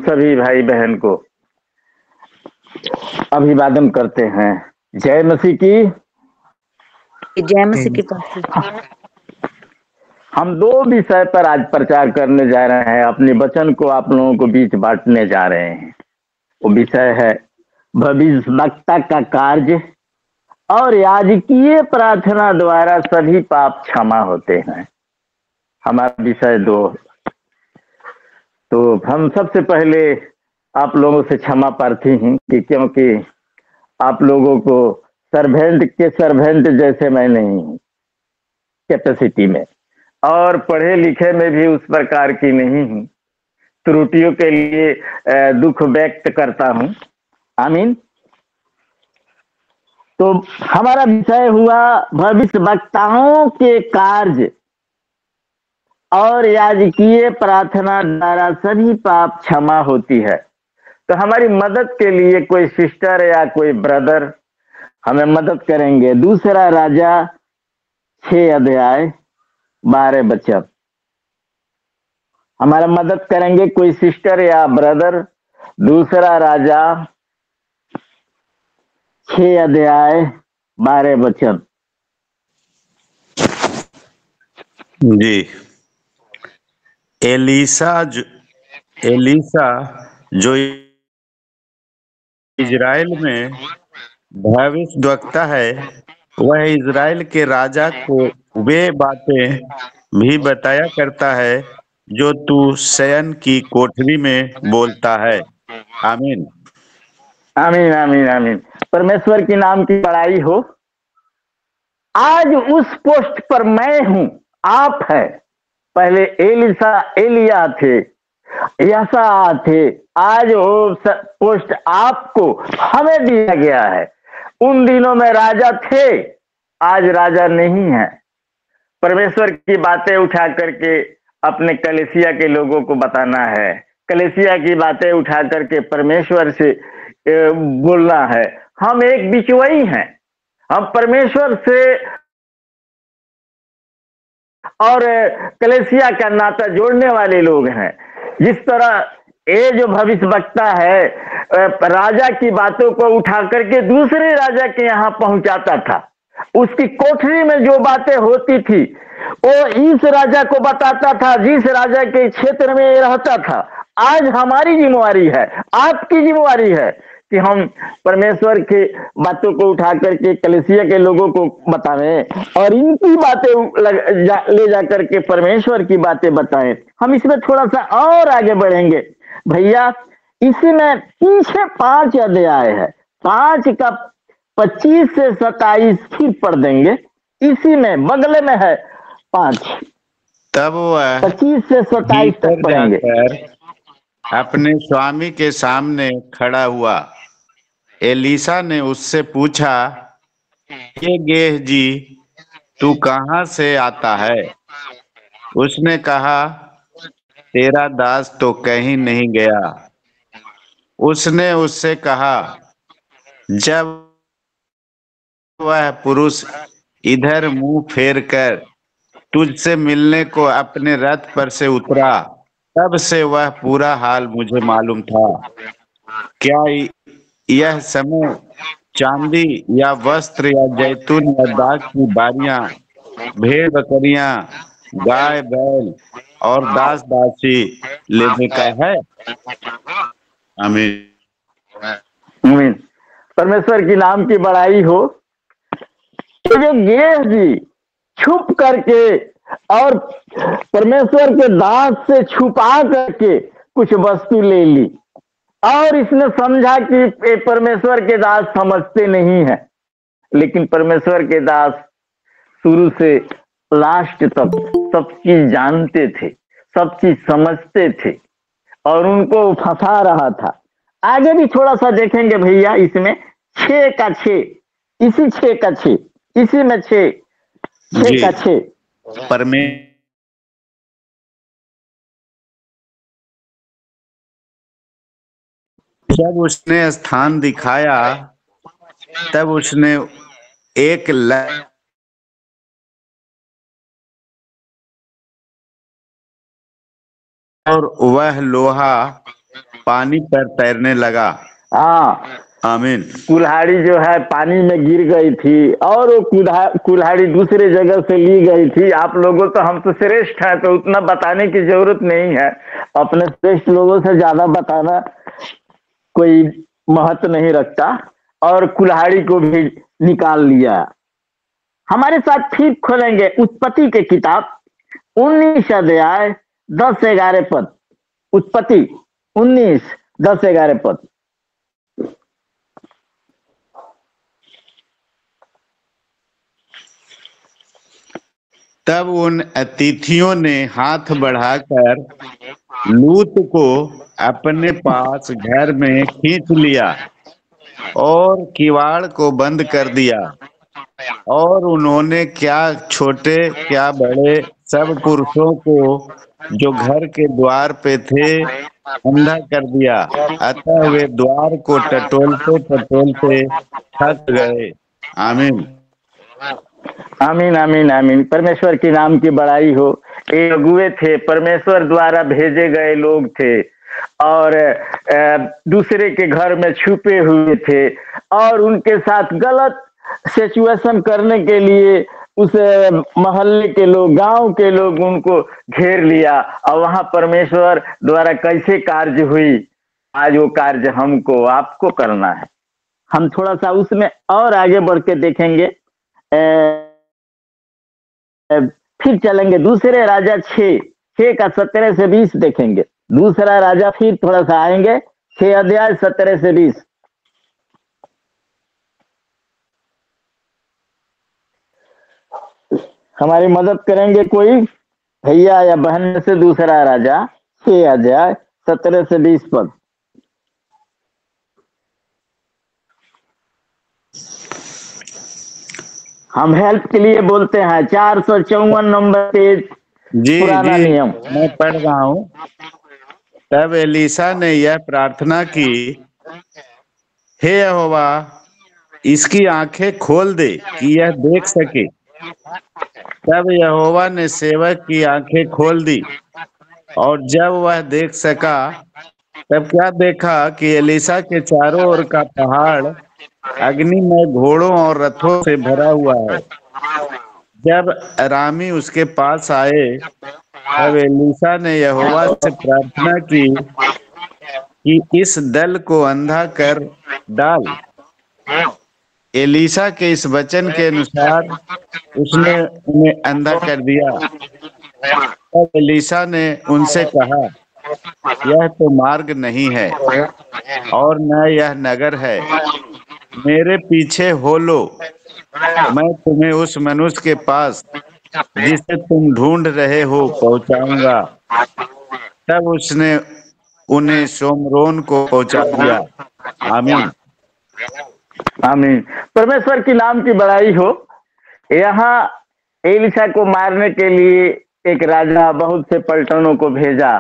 सभी भाई बहन को अभिवादन करते हैं। जय मसीह की। जय मसीह की पास। हम दो विषय पर आज प्रचार करने जा रहे हैं। अपने वचन को आप लोगों को बीच बांटने जा रहे हैं। वो विषय है भविष्यवक्ता का कार्य और याजकीय प्रार्थना द्वारा सभी पाप क्षमा होते हैं। हमारा विषय 2। तो हम सबसे पहले आप लोगों से क्षमा प्रार्थी हैं कि क्योंकि आप लोगों को सर्वेंट जैसे मैं नहीं हूँ कैपेसिटी में, और पढ़े लिखे में भी उस प्रकार की नहीं हूँ। त्रुटियों के लिए दुख व्यक्त करता हूँ। आमीन। तो हमारा विषय हुआ भविष्यवक्ताओं के कार्य और याजकीय प्रार्थना द्वारा सभी पाप क्षमा होती है। तो हमारी मदद के लिए कोई सिस्टर या कोई ब्रदर हमें मदद करेंगे। दूसरा राजा 6 अध्याय 12 वचन हमारा मदद करेंगे कोई सिस्टर या ब्रदर। दूसरा राजा 6 अध्याय 12 वचन। जी। एलीसा जो इजराइल में भविष्यद्वक्ता है, वह इजराइल के राजा को वे बातें भी बताया करता है जो तू शयन की कोठरी में बोलता है। आमीन आमीन आमीन आमीन। परमेश्वर के नाम की बड़ाई हो। आज उस पोस्ट पर मैं हूं, आप है। पहले एलिया थे, यसा थे। आज वो पोस्ट आपको हमें दिया गया है। उन दिनों में राजा थे, आज राजा नहीं है। परमेश्वर की बातें उठा करके अपने कलीसिया के लोगों को बताना है। कलीसिया की बातें उठा करके परमेश्वर से बोलना है। हम एक बिचवई हैं। हम परमेश्वर से और कलीसिया का नाता जोड़ने वाले लोग हैं। जिस तरह ये जो भविष्यवक्ता है राजा की बातों को उठा करके दूसरे राजा के यहाँ पहुंचाता था। उसकी कोठरी में जो बातें होती थी वो इस राजा को बताता था, जिस राजा के क्षेत्र में रहता था। आज हमारी जिम्मेवारी है, आपकी जिम्मेवारी है कि हम परमेश्वर के बातों को उठा करके कलीसिया के लोगों को बताएं और इनकी बातें ले जा करके परमेश्वर की बातें बताएं। हम इसमें थोड़ा सा और आगे बढ़ेंगे भैया। इसमें पीछे 5 अध्याय है, 5 का 25 से 27 फिर पढ़ देंगे। इसी में बगले में है 5, तब वह 25 से 27 तक पढ़ेंगे। अपने स्वामी के सामने खड़ा हुआ। एलीसा ने उससे पूछा, ये गेहजी, तू कहाँ से आता है? उसने कहा, तेरा दास तो कहीं नहीं गया। उसने उससे कहा, जब वह पुरुष इधर मुंह फेर कर तुझसे मिलने को अपने रथ पर से उतरा, तब से वह पूरा हाल मुझे मालूम था। क्या यह समय चांदी या वस्त्र या जैतून या दाख की बारियां, भेड़ बकरियां, गाय बैल और दास दासी लेने का है? आमीन। परमेश्वर की नाम की बड़ाई हो। जो गेहजी छुप करके और परमेश्वर के दास से छुपा करके कुछ वस्तु ले ली और इसने समझा कि परमेश्वर के दास समझते नहीं है। लेकिन परमेश्वर के दास शुरू से लास्ट तक सब चीज जानते थे, सब चीज समझते थे और उनको फंसा रहा था। आगे भी थोड़ा सा देखेंगे भैया। इसमें 6 का 6, इसी 6 का 6, इसी में 6 का 6 जब उसने स्थान दिखाया, तब उसने एक और वह लोहा पानी पर तैरने लगा। हाँ, आमीन। कुल्हाड़ी जो है पानी में गिर गई थी और वो कुल्हाड़ी दूसरे जगह से ली गई थी। आप लोगों तो हम तो श्रेष्ठ हैं तो उतना बताने की जरूरत नहीं है। अपने श्रेष्ठ लोगों से ज्यादा बताना कोई महत्व नहीं रखता। और कुल्हाड़ी को भी निकाल लिया। हमारे साथ फिर खोलेंगे उत्पत्ति के किताब 19 अध्याय 10-11 पद। उत्पत्ति 19 10-11 पद। तब उन अतिथियों ने हाथ बढ़ाकर लूत को अपने पास घर में खींच लिया और किवाड़ को बंद कर दिया। और उन्होंने क्या छोटे क्या बड़े सब पुरुषों को जो घर के द्वार पे थे अंधा कर दिया। अतः वे द्वार को टटोलते टटोलते थक गए। आमीन। आमीन आमीन आमीन। परमेश्वर के नाम की बड़ाई हो। ये अगुए थे, परमेश्वर द्वारा भेजे गए लोग थे और दूसरे के घर में छुपे हुए थे और उनके साथ गलत सिचुएशन करने के लिए उस मोहल्ले के लोग, गांव के लोग उनको घेर लिया और वहां परमेश्वर द्वारा कैसे कार्य हुई। आज वो कार्य हमको आपको करना है। हम थोड़ा सा उसमें और आगे बढ़ के देखेंगे। फिर चलेंगे दूसरे राजा 6 का 17 से 20 देखेंगे। दूसरा राजा फिर थोड़ा सा आएंगे 6 अध्याय 17 से 20। हमारी मदद करेंगे कोई भैया या बहन में से। दूसरा राजा 6 अध्याय 17 से 20 पद। हम हेल्प के लिए बोलते हैं 454 नंबर पेज, पुराना नियम। मैं पढ़ रहा हूँ। तब एलीशा ने यह प्रार्थना की, हे यहोवा, इसकी आंखें खोल दे कि यह देख सके। तब यहोवा ने सेवक की आंखें खोल दी और जब वह देख सका तब क्या देखा कि एलीशा के चारों ओर का पहाड़ अग्निमय घोड़ों और रथों से भरा हुआ है। जब अरामी उसके पास आए तब एलीशा ने यहोवा से प्रार्थना की कि इस दल को अंधा कर डाल। एलीशा के इस वचन के अनुसार उसने उन्हें अंधा कर दिया। तब एलीशा ने उनसे कहा, यह तो मार्ग नहीं है और न यह नगर है। मेरे पीछे हो लो, मैं तुम्हें उस मनुष्य के पास जिसे तुम ढूंढ रहे हो पहुंचाऊंगा। तब उसने उन्हें शोमरोन को पहुंचा दिया। आमीन आमीन। परमेश्वर की नाम की बड़ाई हो। यहाँ एलिशा को मारने के लिए एक राजा बहुत से पलटनों को भेजा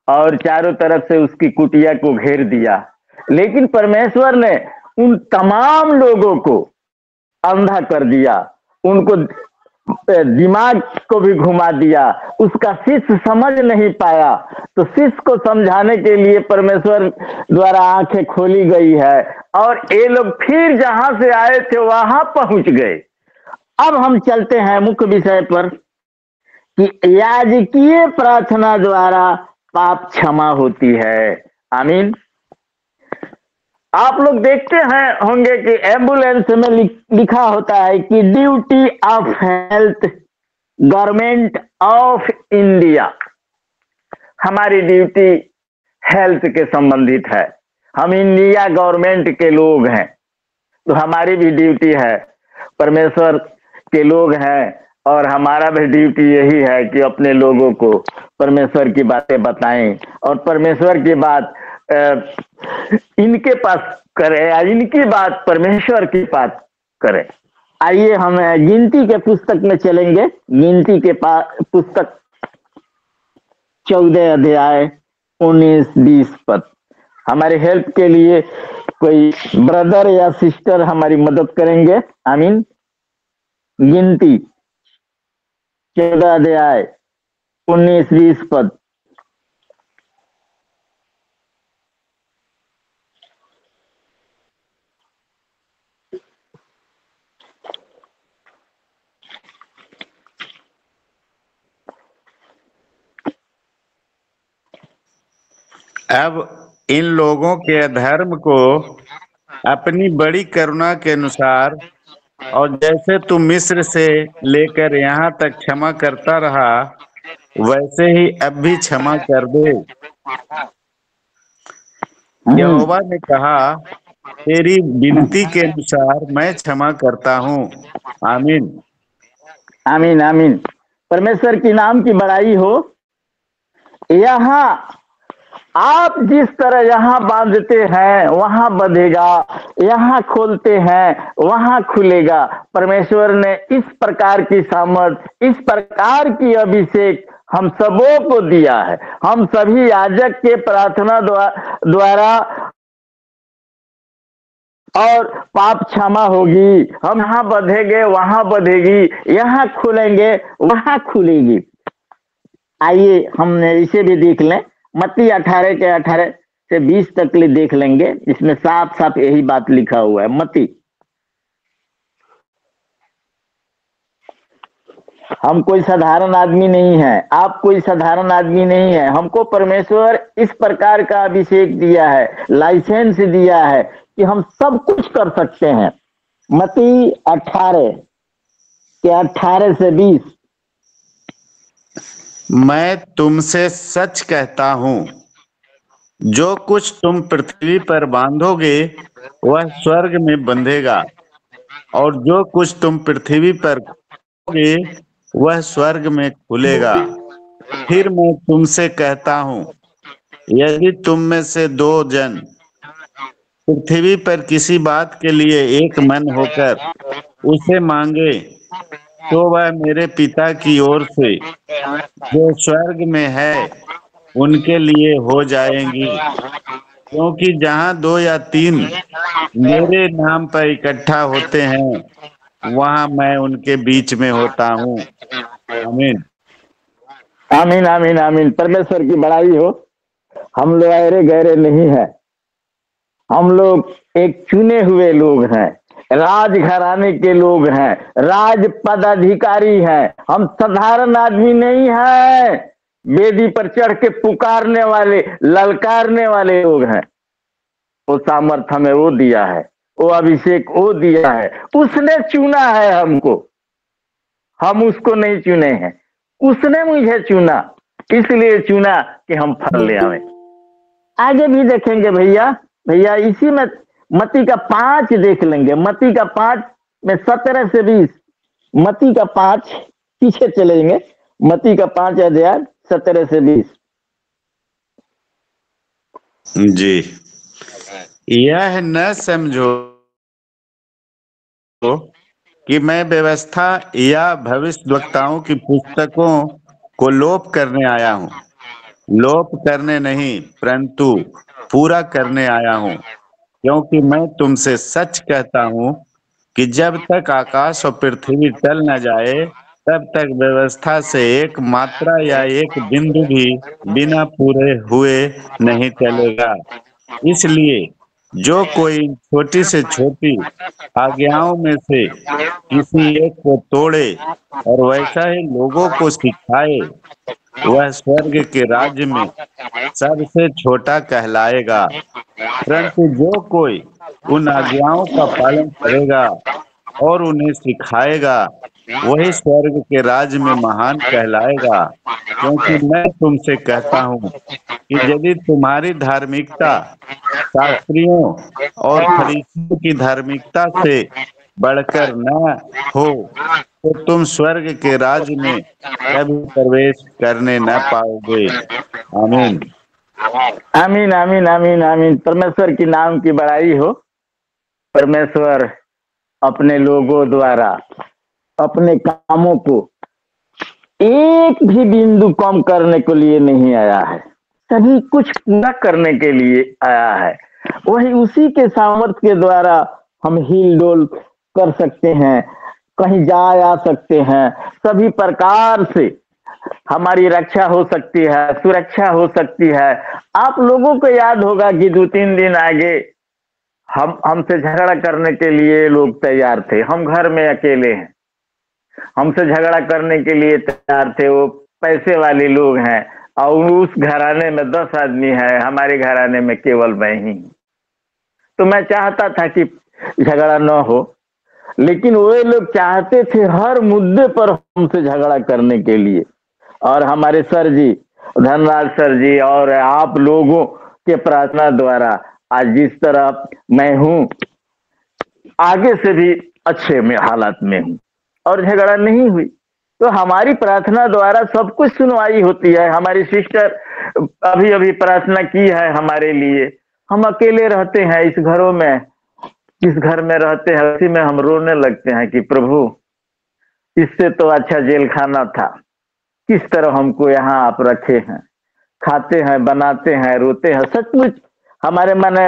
और चारों तरफ से उसकी कुटिया को घेर दिया। लेकिन परमेश्वर ने उन तमाम लोगों को अंधा कर दिया, उनको दिमाग को भी घुमा दिया। उसका शिष्य समझ नहीं पाया तो शिष्य को समझाने के लिए परमेश्वर द्वारा आंखें खोली गई है और ये लोग फिर जहां से आए थे वहां पहुंच गए। अब हम चलते हैं मुख्य विषय पर कि याजकीय प्रार्थना द्वारा पाप क्षमा होती है। आमीन। आप लोग देखते हैं होंगे कि एम्बुलेंस में लिखा होता है कि duty of health government of India. हमारी ड्यूटी हेल्थ के संबंधित है। हम इंडिया गवर्नमेंट के लोग हैं तो हमारी भी ड्यूटी है। परमेश्वर के लोग हैं और हमारा भी ड्यूटी यही है कि अपने लोगों को परमेश्वर की बातें बताएं और परमेश्वर की बात इनके पास करें या इनकी बात परमेश्वर की बात करें। आइए हम गिनती के पुस्तक में चलेंगे। गिनती के पुस्तक 14 अध्याय 19-20 पद। हमारे हेल्प के लिए कोई ब्रदर या सिस्टर हमारी मदद करेंगे। आमीन। गिनती 14 अध्याय 19-20 पद। अब इन लोगों के अधर्म को अपनी बड़ी करुणा के अनुसार और जैसे तू मिस्र से लेकर यहाँ तक क्षमा करता रहा, वैसे ही अब भी क्षमा कर दे। यहोवा ने कहा, तेरी विनती के अनुसार मैं क्षमा करता हूँ। आमीन। आमीन आमीन। परमेश्वर की नाम की बड़ाई हो। यहाँ आप जिस तरह यहाँ बांधते हैं वहां बंधेगा, यहाँ खोलते हैं वहां खुलेगा। परमेश्वर ने इस प्रकार की सामर्थ, इस प्रकार की अभिषेक हम सबों को दिया है। हम सभी याजक के प्रार्थना द्वारा और पाप क्षमा होगी। हम यहाँ बंधेंगे वहां बंधेगी, यहाँ खुलेंगे वहां खुलेगी। आइए हम इसे भी देख लें। मत्ती 18 के 18 से 20 तक ले देख लेंगे, इसमें साफ साफ यही बात लिखा हुआ है। मत्ती, हम कोई साधारण आदमी नहीं है, आप कोई साधारण आदमी नहीं है। हमको परमेश्वर इस प्रकार का अभिषेक दिया है, लाइसेंस दिया है कि हम सब कुछ कर सकते हैं। मत्ती 18 के 18 से 20। मैं तुमसे सच कहता हूँ, जो कुछ तुम पृथ्वी पर बांधोगे वह स्वर्ग में बंधेगा, और जो कुछ तुम पृथ्वी पर खोलोगे वह स्वर्ग में खुलेगा। फिर मैं तुमसे कहता हूँ, यदि तुम में से 2 जन पृथ्वी पर किसी बात के लिए एक मन होकर उसे मांगे, तो वह मेरे पिता की ओर से जो स्वर्ग में है उनके लिए हो जाएंगी। क्योंकि जहाँ 2 या 3 मेरे नाम पर इकट्ठा होते हैं, वहाँ मैं उनके बीच में होता हूँ। आमीन आमीन आमीन आमीन। परमेश्वर की बड़ाई हो। हम लोग अरे गहरे नहीं है, हम लोग एक चुने हुए लोग हैं, राजघराने के लोग हैं, राज पदाधिकारी हैं। हम साधारण आदमी नहीं हैं, वेदी पर चढ़ के पुकारने वाले, ललकारने वाले लोग हैं। वो सामर्थ हमें वो दिया है, वो अभिषेक वो दिया है। उसने चुना है हमको, हम उसको नहीं चुने हैं। उसने मुझे चुना, इसलिए चुना कि हम फल ले आवे। आगे भी देखेंगे भैया इसी में मत्ती का 5 देख लेंगे। मत्ती का 5 में 17 से 20। मत्ती का 5 पीछे चलेंगे। मत्ती का 5 अध्याय 17 से 20। जी। यह न समझो कि मैं व्यवस्था या भविष्यद्वक्ताओं की पुस्तकों को लोप करने आया हूँ। लोप करने नहीं, परंतु पूरा करने आया हूँ। क्योंकि मैं तुमसे सच कहता हूँ कि जब तक आकाश और पृथ्वी टल न जाए, तब तक व्यवस्था से एक मात्रा या एक बिंदु भी बिना पूरे हुए नहीं चलेगा। इसलिए जो कोई छोटी से छोटी आज्ञाओं में से किसी एक को तोड़े और वैसा ही लोगों को सिखाए, वह स्वर्ग के राज्य में सबसे छोटा कहलाएगा। परंतु जो कोई उन आज्ञाओं का पालन करेगा और उन्हें सिखाएगा, वही स्वर्ग के राज्य में महान कहलाएगा। क्योंकि मैं तुमसे कहता हूँ कि यदि तुम्हारी धार्मिकता शास्त्रियों और फरीसियों की धार्मिकता से बढ़कर न हो, तो तुम स्वर्ग के राज्य में कभी प्रवेश करने न पाओगे। आमीन आमीन आमीन आमीन आमीन। परमेश्वर की नाम की बड़ाई हो। परमेश्वर अपने लोगों द्वारा अपने कामों को एक भी बिंदु कम करने के लिए नहीं आया है, सभी कुछ पूरा करने के लिए आया है। वही उसी के सामर्थ्य के द्वारा हम हिल डोल कर सकते हैं, कहीं जा आ सकते हैं, सभी प्रकार से हमारी रक्षा हो सकती है, सुरक्षा हो सकती है। आप लोगों को याद होगा कि 2-3 दिन आगे हमसे झगड़ा करने के लिए लोग तैयार थे। हम घर में अकेले हैं, हमसे झगड़ा करने के लिए तैयार थे। वो पैसे वाले लोग हैं और उस घराने में 10 आदमी है, हमारे घराने में केवल मैं ही। तो मैं चाहता था कि झगड़ा न हो, लेकिन वे लोग चाहते थे हर मुद्दे पर हमसे झगड़ा करने के लिए। और हमारे सर जी, धनराज सर जी और आप लोगों के प्रार्थना द्वारा आज जिस तरह मैं हूं, आगे से भी अच्छे में हालात में हूं और झगड़ा नहीं हुई। तो हमारी प्रार्थना द्वारा सब कुछ सुनवाई होती है। हमारी सिस्टर अभी अभी प्रार्थना की है हमारे लिए। हम अकेले रहते हैं इस घरों में, जिस घर में रहते हैं उसी में हम रोने लगते हैं कि प्रभु, इससे तो अच्छा जेल खाना था, किस तरह हमको यहाँ आप रखे हैं। खाते हैं, बनाते हैं, रोते हैं। सचमुच हमारे माने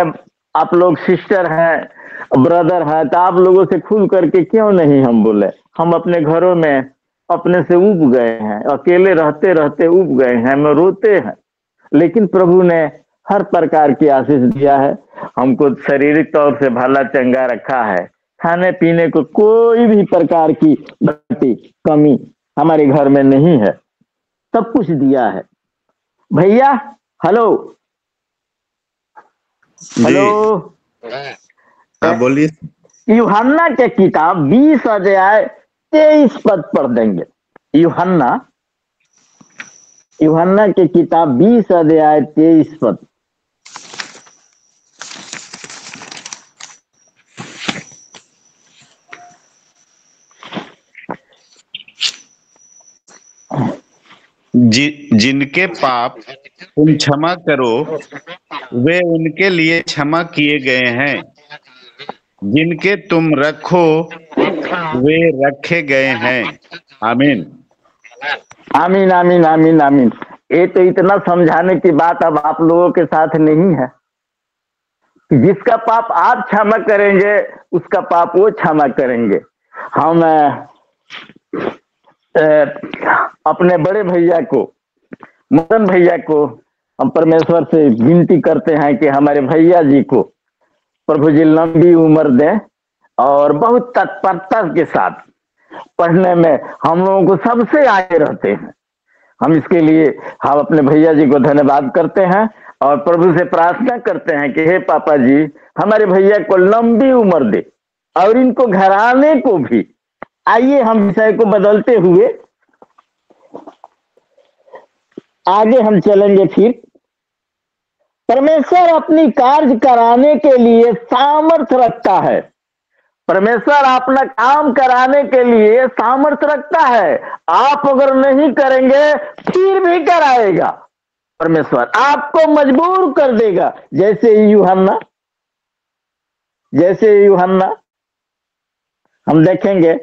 आप लोग सिस्टर हैं, ब्रदर हैं, तो आप लोगों से खुल करके क्यों नहीं हम बोले। हम अपने घरों में अपने से उब गए हैं, अकेले रहते रहते उब गए हैं, हम रोते हैं। लेकिन प्रभु ने हर प्रकार की आशीष दिया है, हमको शारीरिक तौर से भला चंगा रखा है। खाने पीने को कोई भी प्रकार की कमी हमारे घर में नहीं है, सब कुछ दिया है। भैया हेलो हेलो, हाँ बोलिए। यूहन्ना के किताब 20 अध्याय 23 पद पढ़ देंगे। यूहन्ना के किताब 20 अध्याय 23 पद। जिनके पाप तुम क्षमा करो वे उनके लिए क्षमा किए गए हैं, जिनके तुम रखो वे रखे गए हैं। आमीन आमीन आमीन आमीन आमीन। ये तो इतना समझाने की बात अब आप लोगों के साथ नहीं है कि जिसका पाप आप क्षमा करेंगे उसका पाप वो क्षमा करेंगे। हम अपने बड़े भैया को, मदन भैया को, हम परमेश्वर से विनती करते हैं कि हमारे भैया जी को प्रभु जी लंबी उम्र दें और बहुत तत्परता के साथ पढ़ने में हम लोगों को सबसे आगे रहते हैं। हम इसके लिए हम अपने भैया जी को धन्यवाद करते हैं और प्रभु से प्रार्थना करते हैं कि हे पापा जी, हमारे भैया को लंबी उम्र दे और इनको घराने को भी। आइए हम विषय को बदलते हुए आगे हम चलेंगे। फिर परमेश्वर अपनी कार्य कराने के लिए सामर्थ्य रखता है। परमेश्वर अपना काम कराने के लिए सामर्थ्य रखता है। आप अगर नहीं करेंगे फिर भी कराएगा। परमेश्वर आपको मजबूर कर देगा, जैसे यूहन्ना हम देखेंगे।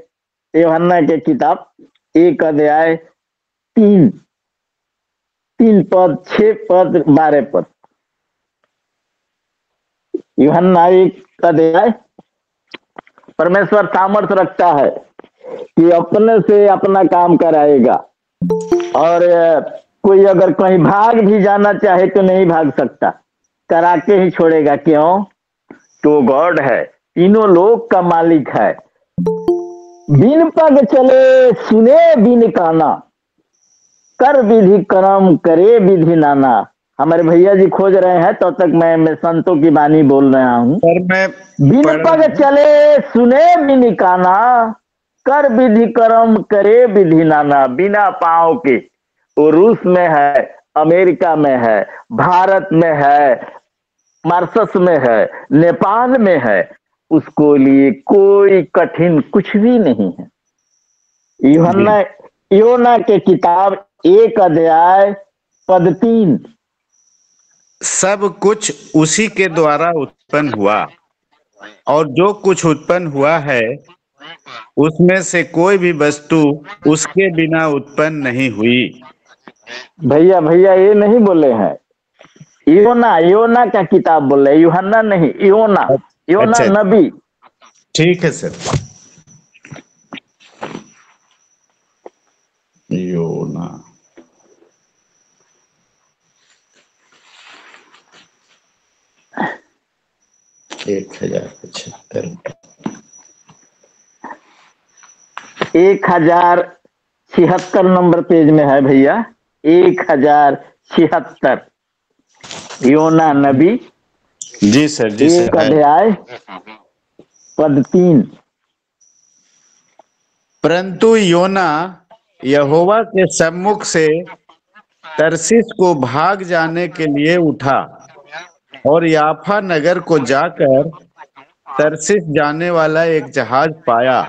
यूहन्ना के किताब 1 अध्याय 3 पद, 6 पद, 12 पद। यूहन्ना 1 अध्याय। परमेश्वर सामर्थ्य रखता है कि अपने से अपना काम कराएगा और कोई अगर कहीं भाग भी जाना चाहे तो नहीं भाग सकता, करा के ही छोड़ेगा। क्यों? तो गॉड है, तीनों लोक का मालिक है। बिन पग चले सुने बिन काना, कर विधि कर्म करे विधि नाना। हमारे भैया जी खोज रहे हैं, तब तक मैं संतों की बानी बोल रहा हूँ। बिन पग चले सुने बिन काना, कर विधि कर्म करे विधि नाना। बिना पांव के, वो रूस में है, अमेरिका में है, भारत में है, मॉरिशस में है, नेपाल में है, उसको लिए कोई कठिन कुछ भी नहीं है। यूहन्ना के किताब 1 अध्याय पद 3। सब कुछ उसी के द्वारा उत्पन्न हुआ और जो कुछ उत्पन्न हुआ है उसमें से कोई भी वस्तु उसके बिना उत्पन्न नहीं हुई। भैया ये नहीं बोले हैं, योना का किताब बोल रहे, यूहन्ना नहीं, योना अच्छा, नबी। ठीक है सर। योना 1076 1076 नंबर पेज में है भैया, 1076। 76। योना नबी जी सर, जी एक सर है। अध्याय पद 3। परंतु योना यहोवा के सम्मुख से तरसीस को भाग जाने के लिए उठा और याफा नगर को जाकर तरसीस जाने वाला एक जहाज पाया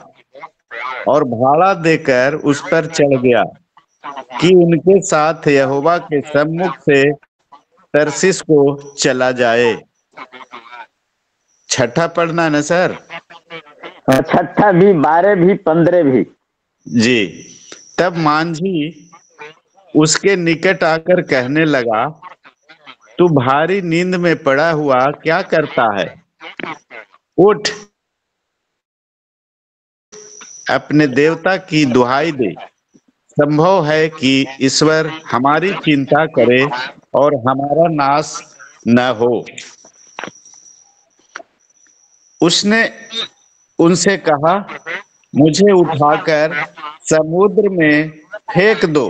और भाड़ा देकर उस पर चढ़ गया कि उनके साथ यहोवा के सम्मुख से तरसीस को चला जाए। छठा पढ़ना ना सर? छठा भी, 12 भी, 15 भी। जी। तब मांझी उसके निकट आकर कहने लगा, तू भारी नींद में पड़ा हुआ क्या करता है? उठ, अपने देवता की दुहाई दे। संभव है कि ईश्वर हमारी चिंता करे और हमारा नाश न हो। उसने उनसे कहा, मुझे उठाकर समुद्र में फेंक दो,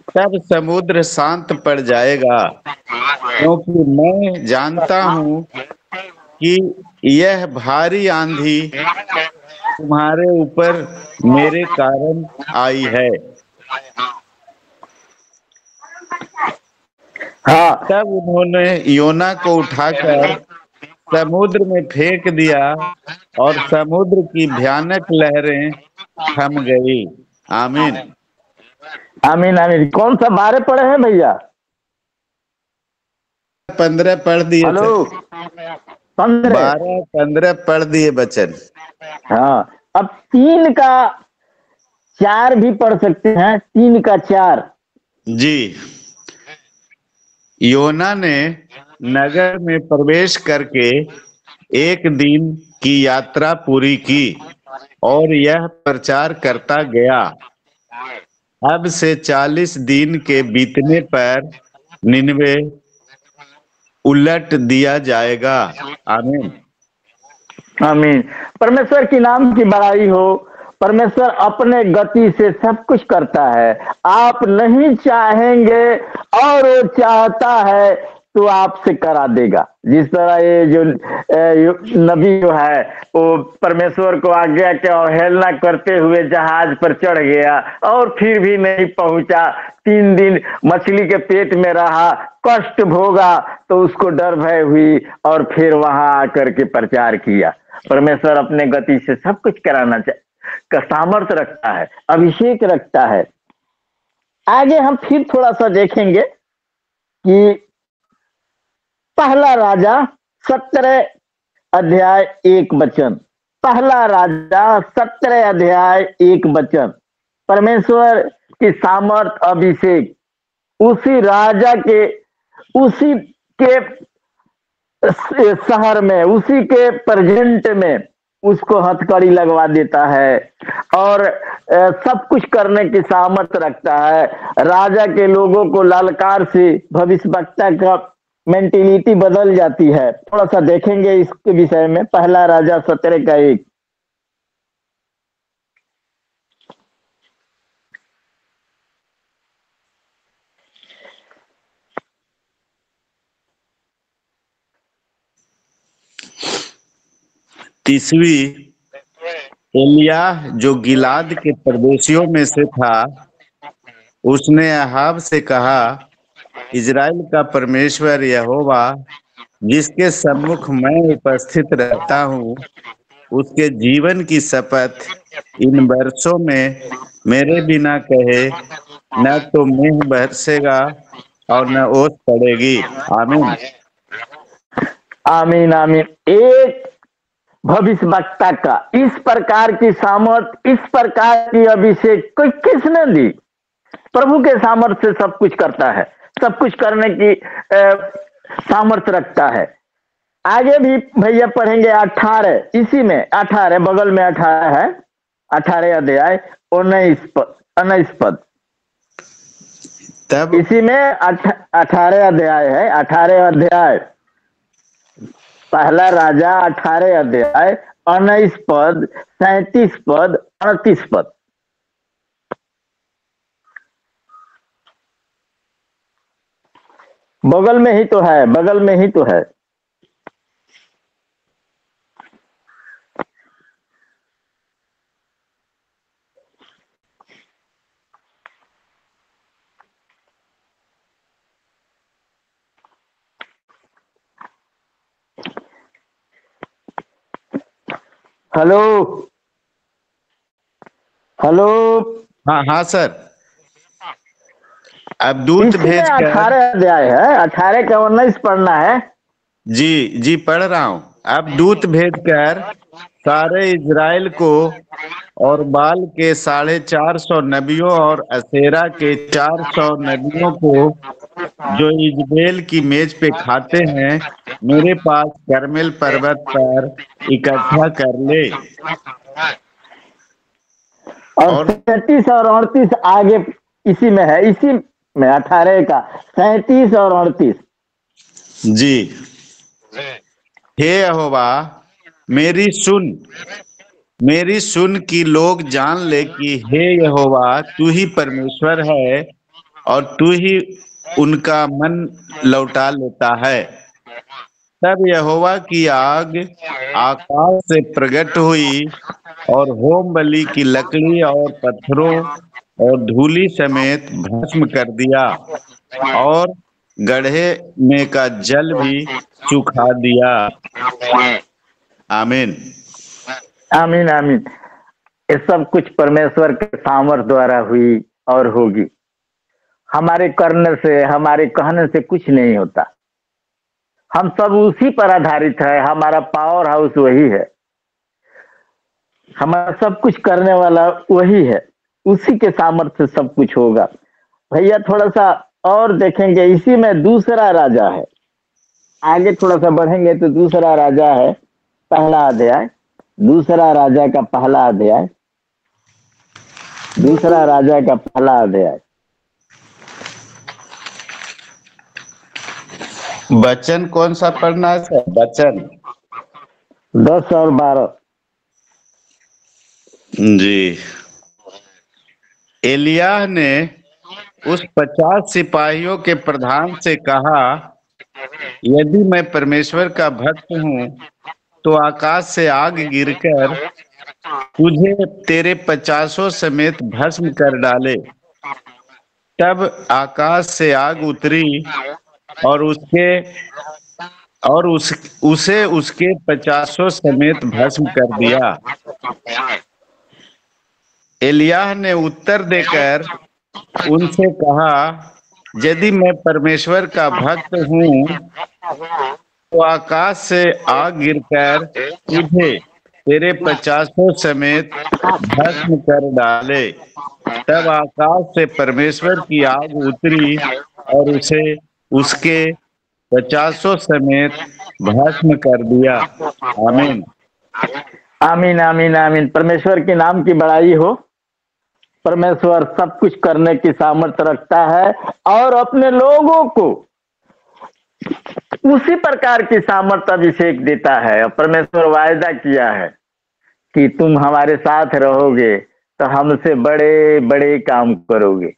तब समुद्र शांत पड़ जाएगा, क्योंकि मैं जानता हूं कि यह भारी आंधी तुम्हारे ऊपर मेरे कारण आई है। हाँ, तब उन्होंने योना को उठाकर समुद्र में फेंक दिया और समुद्र की भयानक लहरें थम गई। आमीन। आमीन आमीन। कौन सा 12 पढ़े हैं भैया? 15 पढ़ दिए हेलो, थे। 15। 12-15 पढ़ दिए बचन। हाँ, अब 3 का 4 भी पढ़ सकते हैं। 3 का 4। जी। योना ने नगर में प्रवेश करके 1 दिन की यात्रा पूरी की और यह प्रचार करता गया, अब से 40 दिन के बीतने पर निनवे उलट दिया जाएगा। आमीन। आमीन। परमेश्वर की नाम की बड़ाई हो। परमेश्वर अपने गति से सब कुछ करता है। आप नहीं चाहेंगे और वो चाहता है तो आपसे करा देगा। जिस तरह ये जो नबी जो है वो परमेश्वर को आज्ञा के अवहेलना करते हुए जहाज पर चढ़ गया और फिर भी नहीं पहुंचा। 3 दिन मछली के पेट में रहा, कष्ट भोगा, तो उसको डर भय हुई और फिर वहां आकर के प्रचार किया। परमेश्वर अपने गति से सब कुछ कराना का सामर्थ्य रखता है, अभिषेक रखता है। आगे हम फिर थोड़ा सा देखेंगे कि पहला राजा 17 अध्याय 1 वचन। पहला राजा 17 अध्याय 1 वचन। परमेश्वर की सामर्थ, अभिषेक उसी राजा के, उसी के शहर में, उसी के प्रेजेंट में उसको हथकड़ी लगवा देता है और सब कुछ करने की सामर्थ रखता है। राजा के लोगों को ललकार से भविष्यवक्ता का मेंटेलिटी बदल जाती है। थोड़ा सा देखेंगे इसके विषय में। पहला राजा 17 का 1। तीसवी एलियाह जो गिलाद के परदेशियों में से था, उसने अहाब से कहा, इजराइल का परमेश्वर यहोवा जिसके सम्मुख मैं उपस्थित रहता हूँ, उसके जीवन की शपथ, इन वर्षों में मेरे बिना कहे न तो मेंह बरसेगा और न ओस पड़ेगी। आमीन। आमीन आमीन। एक भविष्यवक्ता का इस प्रकार की सामर्थ, इस प्रकार की अभिषेक कोई किसने दी? प्रभु के सामर्थ्य से सब कुछ करता है, सब कुछ करने की सामर्थ्य रखता है। आगे भी भैया पढ़ेंगे 18, इसी में 18 बगल में 18 है, 18 अध्याय 19 पद। तब इसी में 18 अध्याय है, 18 अध्याय पहला राजा 18 अध्याय 19 पद, 37 पद, 38 पद। बगल में ही तो है, बगल में ही तो है। Hello hello. हाँ हाँ सर। अब दूत इसी में भेजकर 18 अध्याय है, 18 का 19 पढ़ना है। जी जी पढ़ रहा हूँ। अब दूत भेजकर सारे इज़राइल को और बाल के 450 नबियों और अशेरा के 400 नबियों को जो इजबेल की मेज पे खाते हैं मेरे पास करमेल पर्वत पर इकट्ठा कर ले। और और 37 और 38 आगे इसी में है, इसी में 18 का 37 और 38। जी हे यहोवा मेरी सुन कि लोग जान ले कि हे यहोवा तू ही परमेश्वर है और तू ही उनका मन लौटा लेता है। तब यहोवा की आग आकाश से प्रकट हुई और होम बलि की लकड़ी और पत्थरों और धूलि समेत भस्म कर दिया और गड्ढे में का जल भी सुखा दिया। आमीन। आमीन आमीन। ये सब कुछ परमेश्वर के सामर्थ द्वारा हुई और होगी। हमारे करने से, हमारे कहने से कुछ नहीं होता। हम सब उसी पर आधारित है, हमारा पावर हाउस वही है, हमारा सब कुछ करने वाला वही है, उसी के सामर्थ्य से सब कुछ होगा। भैया थोड़ा सा और देखेंगे, इसी में दूसरा राजा है। आगे थोड़ा सा बढ़ेंगे तो दूसरा राजा है, पहला अध्याय, दूसरा राजा का पहला अध्याय, दूसरा राजा का पहला अध्याय। वचन कौन सा पढ़ना है सर? वचन 10 और 12। जी। एलिय्याह ने उस 50 सिपाहियों के प्रधान से कहा, यदि मैं परमेश्वर का भक्त हूँ तो आकाश से आग गिरकर तुझे तेरे 50 समेत भस्म कर डाले। तब आकाश से आग उतरी और उसे उसके 50 समेत भस्म कर दिया। एलिय्याह ने उत्तर देकर उनसे कहा, यदि मैं परमेश्वर का भक्त हूँ तो आकाश से आग गिरकर तुझे तेरे 50 समेत भस्म कर डाले। तब आकाश से परमेश्वर की आग उतरी और उसे उसके 50 समेत भस्म कर दिया। आमीन। आमीन आमीन आमीन। परमेश्वर के नाम की बड़ाई हो। परमेश्वर सब कुछ करने की सामर्थ्य रखता है और अपने लोगों को उसी प्रकार की सामर्थ्य अभिषेक देता है। परमेश्वर वायदा किया है कि तुम हमारे साथ रहोगे तो हमसे बड़े बड़े काम करोगे।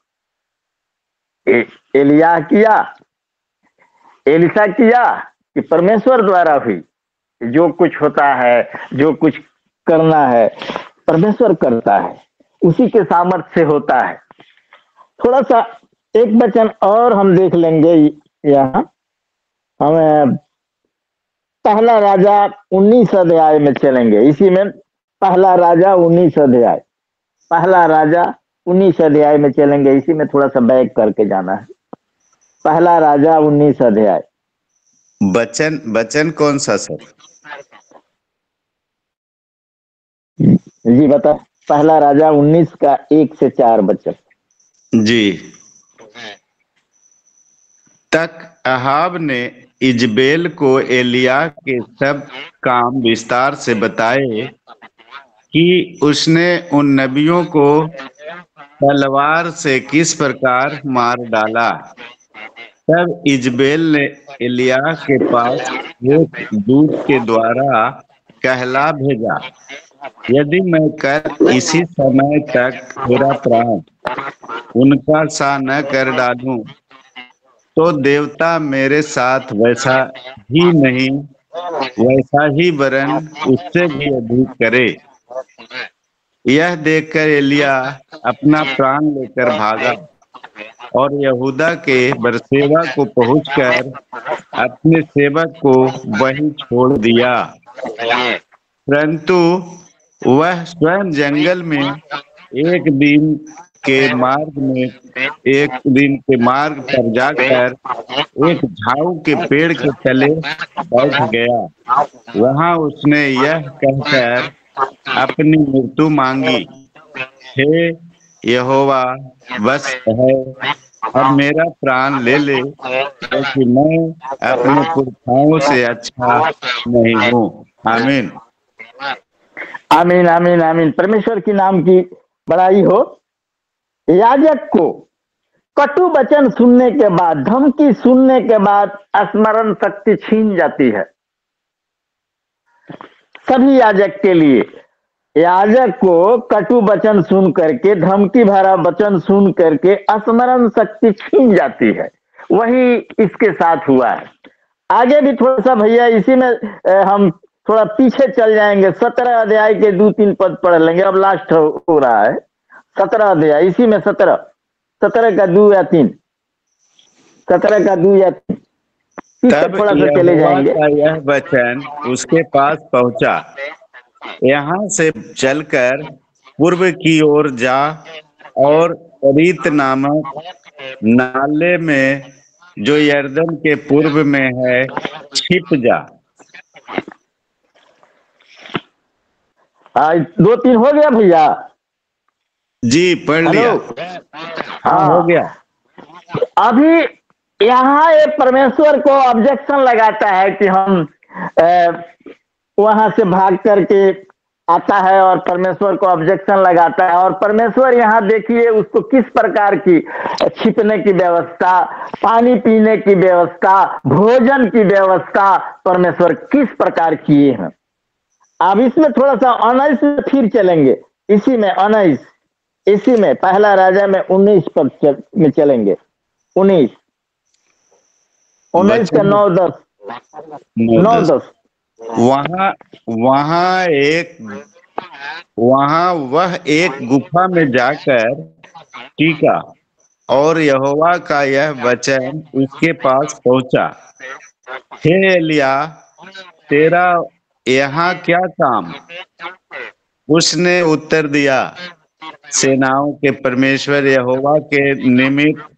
एलिय्याह किया, एलिशा किया, कि परमेश्वर द्वारा हुई। जो कुछ होता है, जो कुछ करना है, परमेश्वर करता है, उसी के सामर्थ्य से होता है। थोड़ा सा एक वचन और हम देख लेंगे यहाँ। हम पहला राजा 19 अध्याय में चलेंगे। इसी में पहला राजा 19 अध्याय, पहला राजा 19 अध्याय में चलेंगे। इसी में थोड़ा सा बैक करके जाना है। पहला राजा 19 अध्याय। वचन कौन सा सर? जी बता। पहला राजा 19 का 1 से 4 वचन। जी। तक अहाब ने इजबेल को एलिय्याह के सब काम विस्तार से बताए कि उसने उन नबियों को तलवार से किस प्रकार मार डाला। तब इजबेल ने एलिय्याह के पास एक दूत के द्वारा कहला भेजा, यदि मैं कर इसी समय तक तेरा प्राण उनका सा न कर डालूं तो देवता मेरे साथ वैसा ही नहीं, वैसा ही वरन उससे भी अधिक करे। यह देखकर एलिया अपना प्राण लेकर भागा और यहूदा के बरसेबा को पहुंचकर अपने सेवक को वहीं छोड़ दिया। परंतु वह स्वयं जंगल में एक दिन के मार्ग में एक दिन के मार्ग पर जाकर एक झाऊ के पेड़ के तले बैठ गया। वहां उसने यह कहकर अपनी मृत्यु मांगी, हे यहोवा, बस है, अब मेरा प्राण ले ले, क्योंकि मैं अपने पुरखाओं से अच्छा नहीं हूँ। आमीन। आमीन आमीन आमीन। परमेश्वर की नाम की बड़ाई हो। याजक को कटु वचन सुनने के बाद, धमकी सुनने के बाद स्मरण शक्ति छीन जाती है। सभी याजक के लिए, याजक को कटु वचन सुन करके, धमकी भरा वचन सुन करके स्मरण शक्ति छीन जाती है। वही इसके साथ हुआ है। आगे भी थोड़ा सा भैया इसी में हम थोड़ा पीछे चल जाएंगे। 17 अध्याय के 2-3 पद पढ़ लेंगे। अब लास्ट हो रहा है 17 अध्याय, इसी में 17 का 2 या 3, 17 का 2 या 3 तब थोड़ा सा चले यहोवा जाएंगे। का यह वचन उसके पास पहुंचा, यहाँ से चलकर पूर्व की ओर जा और करीत नामक नाले में जो यरदन के पूर्व में है छिप जा। 2-3 हो गया भैया? जी पढ़ लिया। हाँ हो गया। अभी यहाँ एक परमेश्वर को ऑब्जेक्शन लगाता है कि हम वहां से भाग करके आता है और परमेश्वर को ऑब्जेक्शन लगाता है। और परमेश्वर यहाँ देखिए उसको किस प्रकार की छिपने की व्यवस्था, पानी पीने की व्यवस्था, भोजन की व्यवस्था परमेश्वर किस प्रकार किए हैं। अब इसमें थोड़ा सा 19 में फिर चलेंगे। इसी में 19, इसी में पहला राजा में 19 पद में चलेंगे। 19 का 9-10 9-10। वहां वह एक गुफा में जाकर टीका और यहोवा का यह वचन उसके पास पहुंचा, हे एलिया, तेरा यहाँ क्या काम? उसने उत्तर दिया, सेनाओं के परमेश्वर यहोवा के निमित्त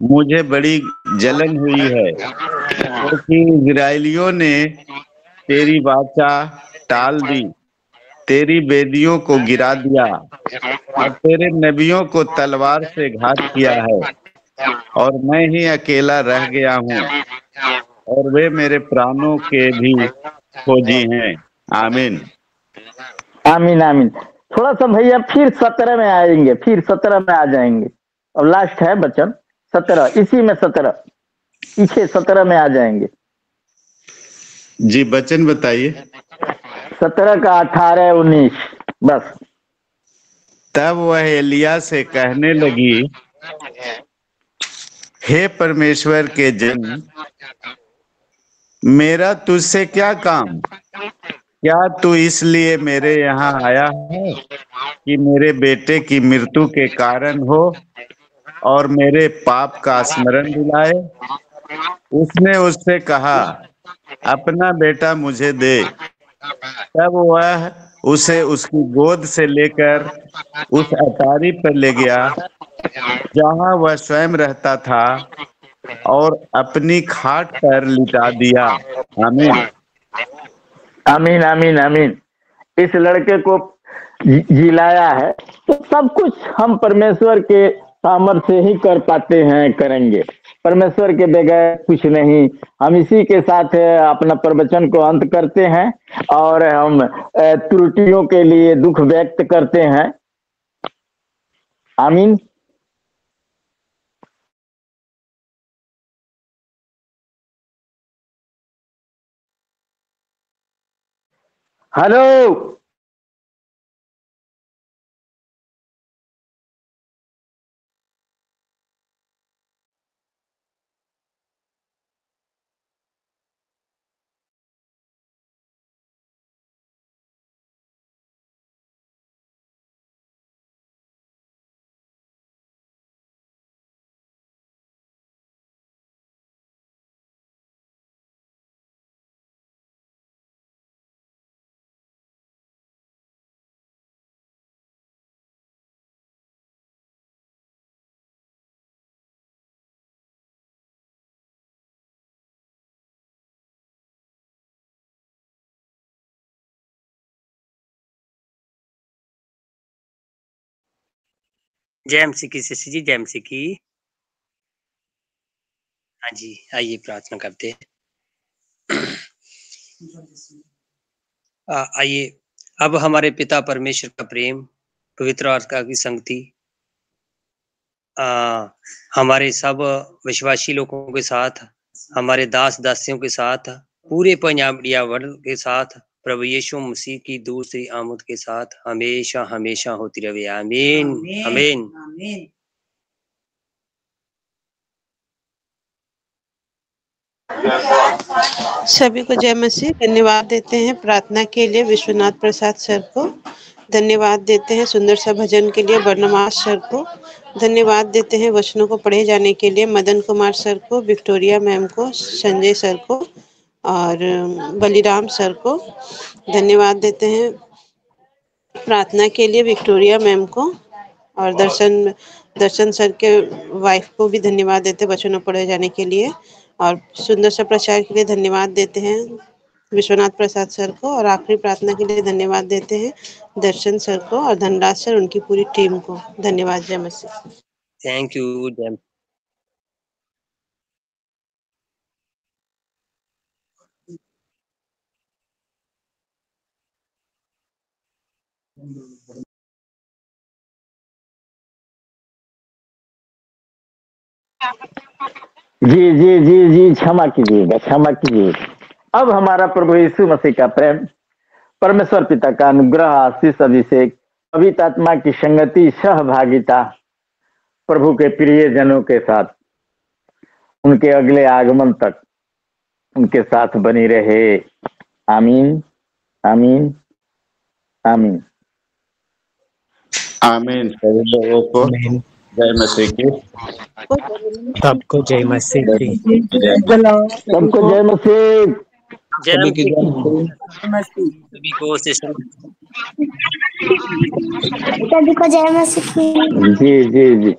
मुझे बड़ी जलन हुई है, क्योंकि इजराइलियों ने तेरी वाचा टाल दी, तेरी वेदियों को गिरा दिया और तेरे नबियों को तलवार से घात किया है, और मैं ही अकेला रह गया हूँ और वे मेरे प्राणों के भी खोजी हैं। आमीन आमीन आमीन। थोड़ा सा भैया फिर 17 में आएंगे, फिर 17 में आ जाएंगे। और लास्ट है वचन 17, इसी में 17, पीछे 17 में आ जाएंगे। जी वचन बताइए। 17 का 18-19 बस। तब वह एलिया से कहने लगी, हे परमेश्वर के जन, मेरा तुझसे क्या काम? क्या तू इसलिए मेरे यहाँ आया है कि मेरे बेटे की मृत्यु के कारण हो और मेरे पाप का स्मरण दिलाए? उसने उससे कहा, अपना बेटा मुझे दे। तब वह उसे उसकी गोद से लेकर उस अटारी पर ले गया जहाँ वह स्वयं रहता था और अपनी खाट पर लिटा दिया। आमीन आमीन आमीन आमीन। इस लड़के को जिलाया है। तो सब कुछ हम परमेश्वर के सामर्थ्य से ही कर पाते हैं, करेंगे। परमेश्वर के बगैर कुछ नहीं। हम इसी के साथ अपना प्रवचन को अंत करते हैं और हम त्रुटियों के लिए दुख व्यक्त करते हैं। आमीन। हेलो। जय मसीह की सिस्टर जी, जय मसीह की। हाँ जी, आइए प्रार्थना करते हैं। आइए अब हमारे पिता परमेश्वर का प्रेम, पवित्र आत्मा की संगति हमारे सब विश्वासी लोगों के साथ, हमारे दास दासियों के साथ, पूरे पंजाबिया वर्ग के साथ, प्रभु यीशु मसीह की दूसरी आमद के साथ हमेशा हमेशा होती रहे। आमीन आमीन। सभी को जय मसीह। धन्यवाद देते हैं प्रार्थना के लिए विश्वनाथ प्रसाद सर को, धन्यवाद देते हैं सुंदर सा भजन के लिए बर्नमास सर को, धन्यवाद देते हैं वचनों को पढ़े जाने के लिए मदन कुमार सर को, विक्टोरिया मैम को, संजय सर को और बलिराम सर को। धन्यवाद देते हैं प्रार्थना के लिए विक्टोरिया मैम को और दर्शन सर के वाइफ को भी धन्यवाद देते हैं वचनों पढ़े जाने के लिए, और सुंदर सा प्रचार के लिए धन्यवाद देते हैं विश्वनाथ प्रसाद सर को, और आखिरी प्रार्थना के लिए धन्यवाद देते हैं दर्शन सर को और धनराज सर, उनकी पूरी टीम को। धन्यवाद। जय मसीह। Thank you. जय जी जी जी जी, क्षमा कीजिएगा, क्षमा कीजिएगा। अब हमारा प्रभु यीशु मसीह का प्रेम, परमेश्वर पिता का अनुग्रह, आशीष, अभिषेक, पवित्र आत्मा की संगति, सहभागिता प्रभु के प्रिय जनों के साथ उनके अगले आगमन तक उनके साथ बनी रहे। आमीन आमीन आमीन आमीन। सभी लोगों को जय मसीह की। सबको जय मसीह की। सबको जय मसीह। सभी की जय मसीह। सभी को सिस्टर सभी को जय मसीह की। जी जी जी।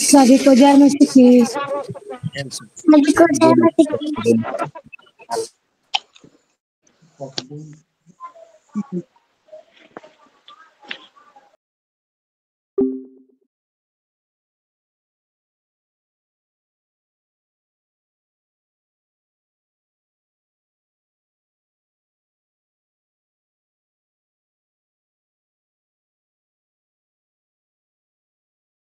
सभी को जय मसीह की। सभी को जय मसीह की।